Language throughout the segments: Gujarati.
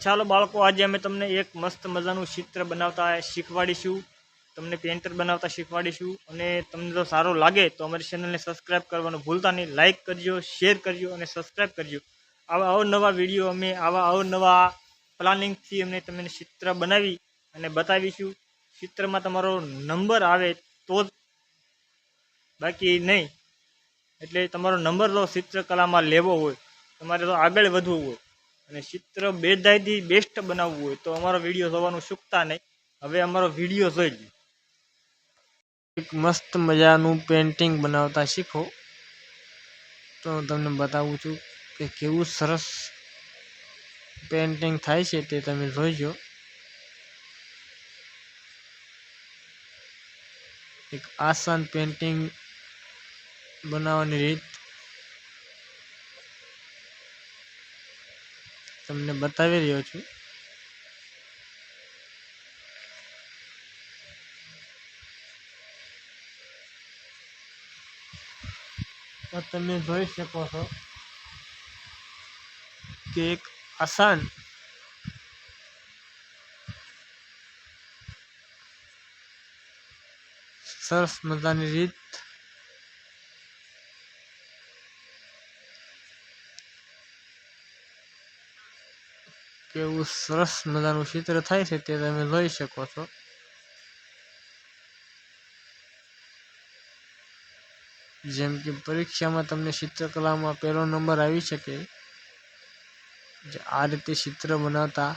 ચાલો બાળકો, આજે અમે તમને એક મસ્ત મજાનું ચિત્ર બનાવતા શીખવાડીશું, તમને પેન્ટર બનાવતા શીખવાડીશું। અને તમને જો સારું લાગે તો અમારી ચેનલને સબસ્ક્રાઈબ કરવાનું ભૂલતા નહીં, લાઇક કરજો, શેર કરજો અને સબસ્ક્રાઈબ કરજો। આવા અવનવા વિડીયો અમે આવા અવનવા પ્લાનિંગથી અમને તમને ચિત્ર બનાવી અને બતાવીશું। ચિત્રમાં તમારો નંબર આવે તો જ, બાકી નહીં। એટલે તમારો નંબર જો ચિત્રકલામાં લેવો હોય, તમારે તો આગળ વધવું હોય અને ચિત્ર બેદાયથી બેસ્ટ બનાવવું હોય તો અમારો વિડીયો જોવાનું ચૂકતા નહીં। હવે અમારો વિડીયો જોઈ લો। એક મસ્ત મજાનું પેન્ટિંગ બનાવતા શીખો તો હું તમને બતાવું છું કે કેવું સરસ પેન્ટિંગ થાય છે તે તમે જોઈજો। એક આસાન પેન્ટિંગ બનાવવાની રીત તમને બતાવી રહ્યો છું। તો તમે જોઈ શકો છો કે એક આસાન સરસ મજાની રીત કેવું સરસ મજાનું ચિત્ર થાય છે તે તમે જોઈ શકો છો। જેમ કે પરીક્ષામાં તમને ચિત્રકલામાં પહેલો નંબર આવી શકે, આ રીતે ચિત્ર બનાવતા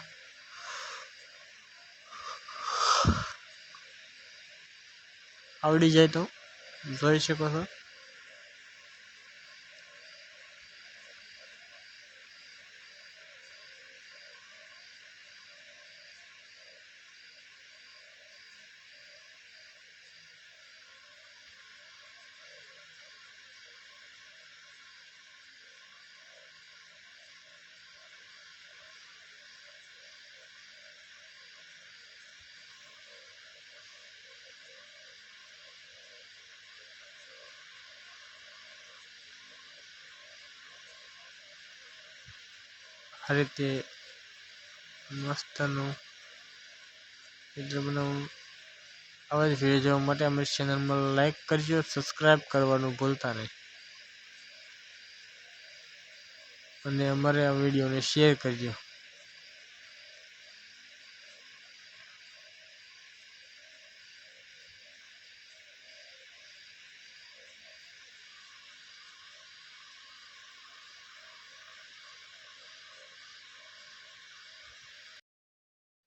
આવડી જાય તો જોઈ શકો છો। આ રીતે મસ્તનું ચિત્ર બનાવવું। આવા જ વિડીયો જોવા માટે અમારી ચેનલમાં લાઈક કરજો, સબસ્ક્રાઈબ કરવાનું ભૂલતા નહીં અને અમારે આ વિડીયોને શેર કરજો।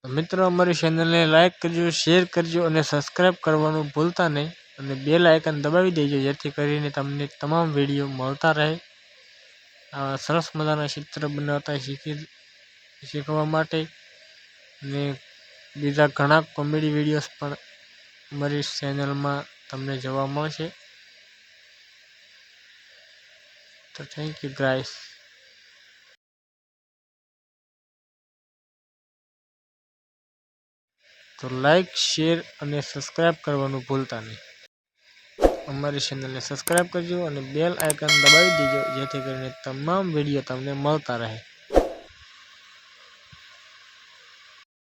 મિત્રો, અમારી ચેનલને લાઈક કરજો, શેર કરજો અને સબસ્ક્રાઈબ કરવાનું ભૂલતા નહીં અને બેલ આઇકન દબાવી દેજો, જેથી કરીને તમને તમામ વિડીયો મળતા રહે। આવા સરસ મજાના ચિત્ર બનાવતા શીખવા માટે અને બીજા ઘણા કોમેડી વિડીયોઝ પણ અમારી ચેનલમાં તમને જોવા મળશે। તો થેન્ક યુ ગાઈસ। તો લાઈક, શેર અને સબસ્ક્રાઈબ કરવાનું ભૂલતા નહીં। અમારી ચેનલને સબસ્ક્રાઈબ કરજો અને બેલ આઇકન દબાવી દેજો, જેથી કરીને તમામ વિડીયો તમને મળતા રહે।